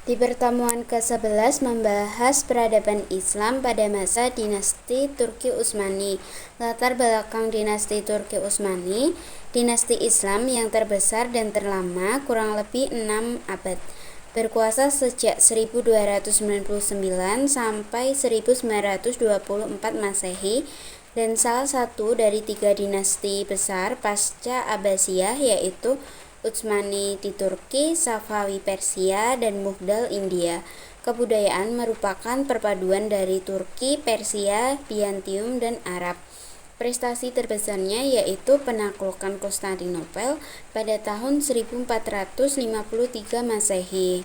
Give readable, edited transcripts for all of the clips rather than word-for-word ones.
Di pertemuan ke-11 membahas peradaban Islam pada masa dinasti Turki Utsmani. Latar belakang dinasti Turki Utsmani, dinasti Islam yang terbesar dan terlama kurang lebih 6 abad. Berkuasa sejak 1299 sampai 1924 Masehi dan salah satu dari 3 dinasti besar pasca Abbasiyah yaitu Utsmani di Turki, Safawi Persia, dan Mughal India. Kebudayaan merupakan perpaduan dari Turki, Persia, Bizantium, dan Arab. Prestasi terbesarnya yaitu penaklukan Konstantinopel pada tahun 1453 Masehi.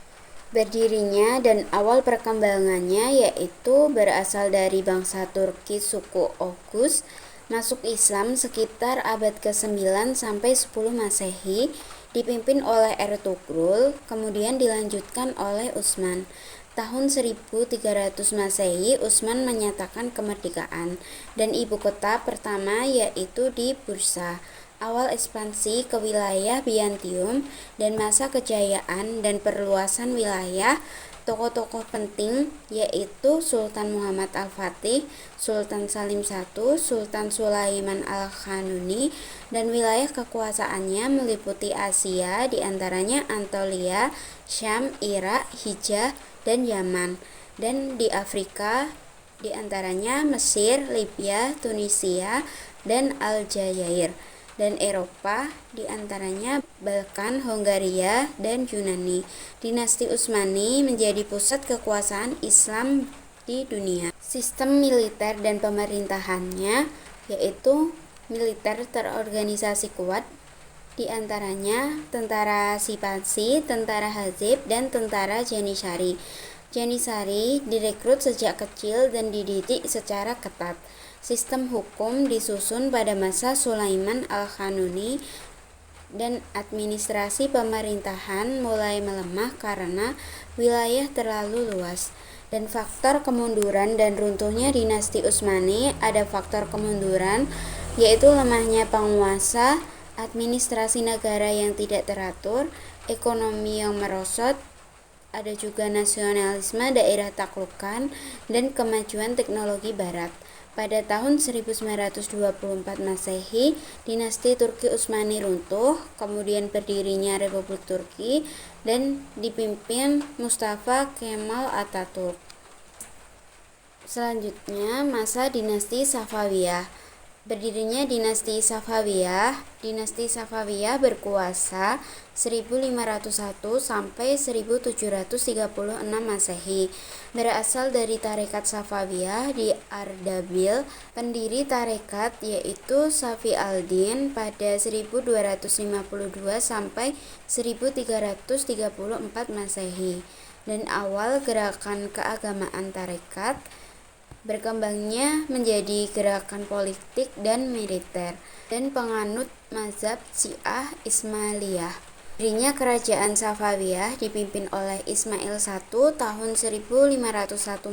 Berdirinya dan awal perkembangannya yaitu berasal dari bangsa Turki suku Oghuz, masuk Islam sekitar abad ke-9 sampai 10 Masehi, dipimpin oleh Ertugrul, kemudian dilanjutkan oleh Utsman. Tahun 1300 Masehi, Utsman menyatakan kemerdekaan dan ibu kota pertama yaitu di Bursa. Awal ekspansi ke wilayah Bizantium dan masa kejayaan dan perluasan wilayah. Tokoh-tokoh penting yaitu Sultan Muhammad Al-Fatih, Sultan Salim I, Sultan Sulaiman Al-Kanuni, dan wilayah kekuasaannya meliputi Asia, diantaranya Anatolia, Syam, Irak, Hijaz, dan Yaman, dan di Afrika diantaranya Mesir, Libya, Tunisia, dan Aljazair, dan Eropa diantaranya Balkan, Hongaria, dan Yunani. Dinasti Utsmani menjadi pusat kekuasaan Islam di dunia. Sistem militer dan pemerintahannya yaitu militer terorganisasi kuat, diantaranya tentara Sipasi, tentara Hazib, dan tentara Janissary. Janissary direkrut sejak kecil dan dididik secara ketat. Sistem hukum disusun pada masa Sulaiman Al-Kanuni dan administrasi pemerintahan mulai melemah karena wilayah terlalu luas. Dan faktor kemunduran dan runtuhnya dinasti Utsmani, ada faktor kemunduran yaitu lemahnya penguasa, administrasi negara yang tidak teratur, ekonomi yang merosot, ada juga nasionalisme daerah taklukan, dan kemajuan teknologi barat. Pada tahun 1924 Masehi, dinasti Turki Utsmani runtuh, kemudian berdirinya Republik Turki dan dipimpin Mustafa Kemal Atatürk. Selanjutnya, masa dinasti Safawiyah. Berdirinya dinasti Safawiyah. Dinasti Safawiyah berkuasa 1501 sampai 1736 Masehi. Berasal dari tarekat Safawiyah di Ardabil. Pendiri tarekat yaitu Safi al-Din pada 1252 sampai 1334 Masehi. Dan awal gerakan keagamaan tarekat berkembangnya menjadi gerakan politik dan militer dan penganut mazhab Syiah Ismailiyah. Dirinya kerajaan Safawiyah dipimpin oleh Ismail I tahun 1501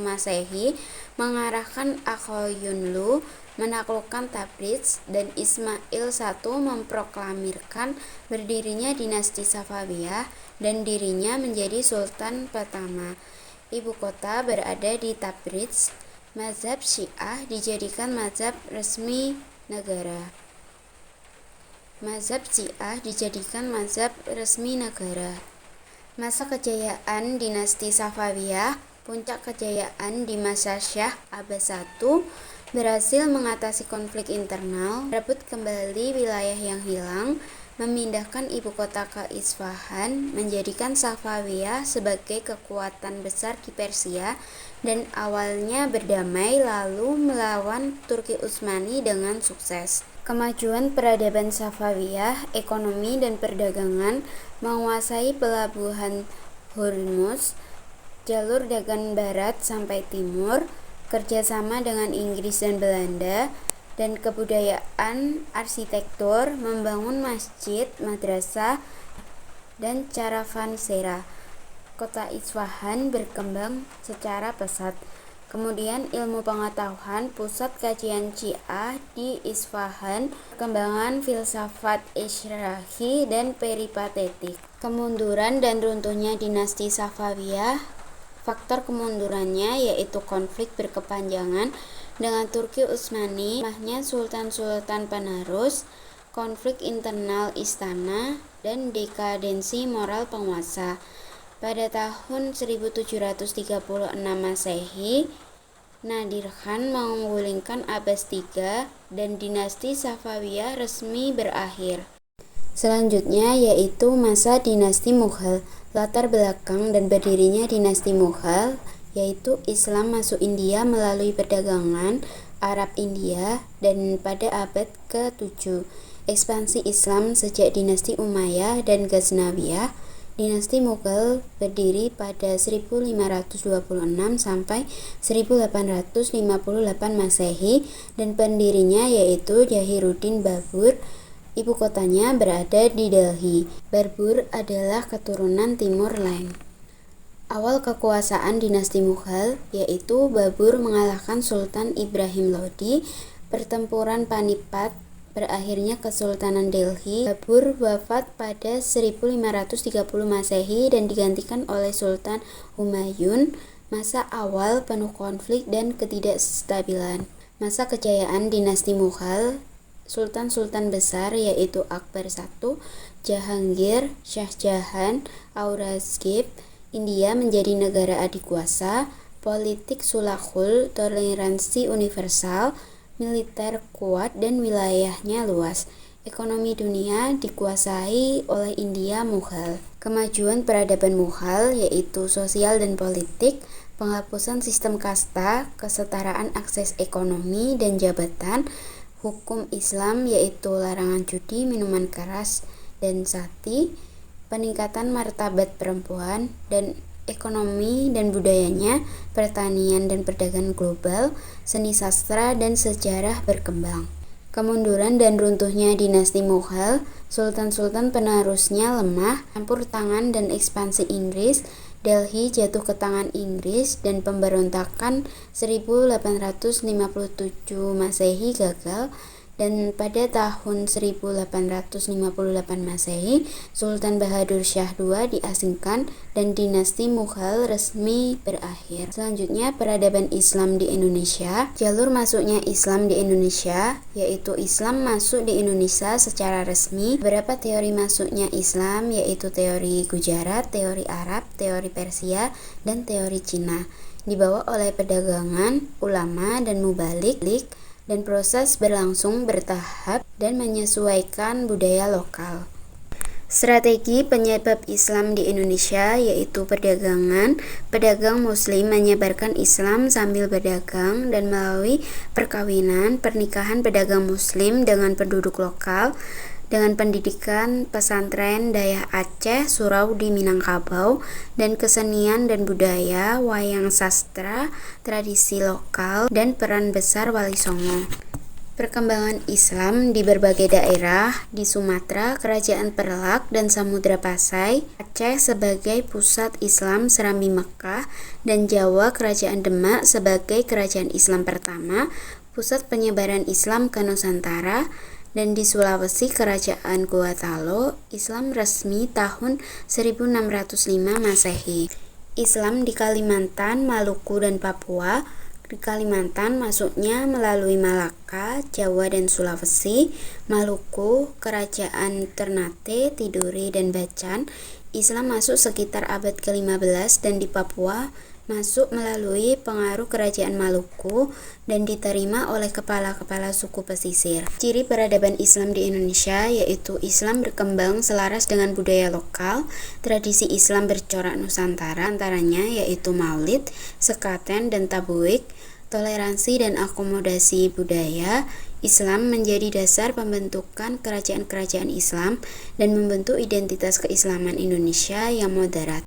Masehi mengarahkan Akhoyunlu menaklukkan Tabriz, dan Ismail I memproklamirkan berdirinya dinasti Safawiyah dan dirinya menjadi sultan pertama. Ibu kota berada di Tabriz. Mazhab Syiah dijadikan mazhab resmi negara. Mazhab Syiah dijadikan mazhab resmi negara. Masa kejayaan dinasti Safawiyah. Puncak kejayaan di masa Syah Abbas I berhasil mengatasi konflik internal, merebut kembali wilayah yang hilang, memindahkan ibu kota ke Isfahan, menjadikan Safawiyah sebagai kekuatan besar di Persia, dan awalnya berdamai lalu melawan Turki Utsmani dengan sukses. Kemajuan peradaban Safawiyah, ekonomi dan perdagangan, menguasai pelabuhan Hormuz, jalur dagang barat sampai timur, kerjasama dengan Inggris dan Belanda, dan kebudayaan, arsitektur, membangun masjid, madrasah, dan caravansera. Kota Isfahan berkembang secara pesat. Kemudian ilmu pengetahuan, pusat kajian Syiah di Isfahan, perkembangan filsafat Isyrahi dan peripatetik. Kemunduran dan runtuhnya dinasti Safawiyah. Faktor kemundurannya yaitu konflik berkepanjangan dengan Turki Utsmani, lemahnya sultan-sultan penerus, konflik internal istana, dan dekadensi moral penguasa. Pada tahun 1736 Masehi, Nadir Khan menggulingkan Abbas III dan dinasti Safawiyah resmi berakhir. Selanjutnya yaitu masa dinasti Mughal. Latar belakang dan berdirinya dinasti Mughal yaitu Islam masuk India melalui perdagangan Arab India dan pada abad ke-7. Ekspansi Islam sejak dinasti Umayyah dan Ghaznawiyah. Dinasti Mughal berdiri pada 1526 sampai 1858 Masehi dan pendirinya yaitu Jahiruddin Babur. Ibu kotanya berada di Delhi. Babur adalah keturunan Timur Leng. Awal kekuasaan dinasti Mughal yaitu Babur mengalahkan Sultan Ibrahim Lodi, pertempuran Panipat, berakhirnya Kesultanan Delhi. Babur wafat pada 1530 Masehi dan digantikan oleh Sultan Humayun. Masa awal penuh konflik dan ketidakstabilan. Masa kejayaan dinasti Mughal, Sultan-sultan besar yaitu Akbar I, Jahangir, Shah Jahan, Aurangzeb. India menjadi negara adikuasa, politik sulhul, toleransi universal, militer kuat dan wilayahnya luas. Ekonomi dunia dikuasai oleh India Mughal. Kemajuan peradaban Mughal yaitu sosial dan politik, penghapusan sistem kasta, kesetaraan akses ekonomi dan jabatan, hukum Islam yaitu larangan judi, minuman keras, dan sati, peningkatan martabat perempuan, dan ekonomi dan budayanya, pertanian dan perdagangan global, seni sastra dan sejarah berkembang. Kemunduran dan runtuhnya dinasti Mughal, sultan-sultan penerusnya lemah, campur tangan dan ekspansi Inggris, Delhi jatuh ke tangan Inggris dan pemberontakan 1857 Masehi gagal, dan pada tahun 1858 Masehi Sultan Bahadur Shah II diasingkan dan dinasti Mughal resmi berakhir. Selanjutnya peradaban Islam di Indonesia. Jalur masuknya Islam di Indonesia yaitu Islam masuk di Indonesia secara resmi. Beberapa teori masuknya Islam yaitu teori Gujarat, teori Arab, teori Persia, dan teori Cina. Dibawa oleh perdagangan, ulama, dan mubalik, dan proses berlangsung bertahap dan menyesuaikan budaya lokal. Strategi penyebab Islam di Indonesia yaitu perdagangan. Pedagang muslim menyebarkan Islam sambil berdagang dan melalui perkawinan, pernikahan pedagang muslim dengan penduduk lokal, dengan pendidikan pesantren Dayak Aceh, Surau di Minangkabau, dan kesenian dan budaya, wayang sastra, tradisi lokal, dan peran besar Wali Songo. Perkembangan Islam di berbagai daerah di Sumatera, Kerajaan Perlak dan Samudra Pasai, Aceh sebagai pusat Islam Serambi Mekah, dan Jawa Kerajaan Demak sebagai kerajaan Islam pertama, pusat penyebaran Islam ke Nusantara, dan di Sulawesi Kerajaan Gorontalo, Islam resmi tahun 1605 Masehi. Islam di Kalimantan, Maluku, dan Papua. Di Kalimantan masuknya melalui Malaka, Jawa, dan Sulawesi. Maluku, Kerajaan Ternate, Tidore, dan Bacan. Islam masuk sekitar abad ke-15 dan di Papua masuk melalui pengaruh Kerajaan Maluku dan diterima oleh kepala-kepala suku pesisir. Ciri peradaban Islam di Indonesia yaitu Islam berkembang selaras dengan budaya lokal, tradisi Islam bercorak Nusantara, antaranya yaitu Maulid, Sekaten, dan Tabuik, toleransi dan akomodasi budaya. Islam menjadi dasar pembentukan kerajaan-kerajaan Islam dan membentuk identitas keislaman Indonesia yang moderat.